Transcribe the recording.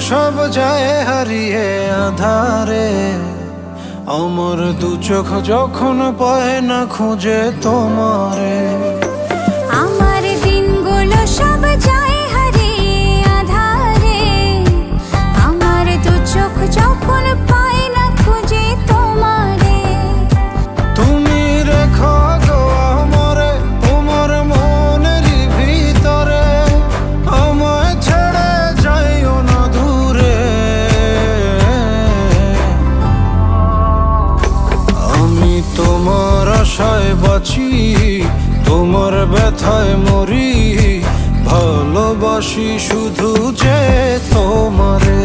সব যায় হারিয়ে আধারে, আমার দু চোখ যখন পায় না খুঁজে তোমারে। আমার দিনগুলো সব যায় হারিয়ে আধারে, আমার দু চোখ যখন পায় না খুঁজে তোমারে। তুমি রেখো গো আমরে তোমার মনের ভিতরে, আমায় ছেড়ে যাইও না দূরে। আমি তোমার আশায় বাঁচি, তোমার ব্যথায় মরি, ভালোবাসি শুধু যে তোমারে।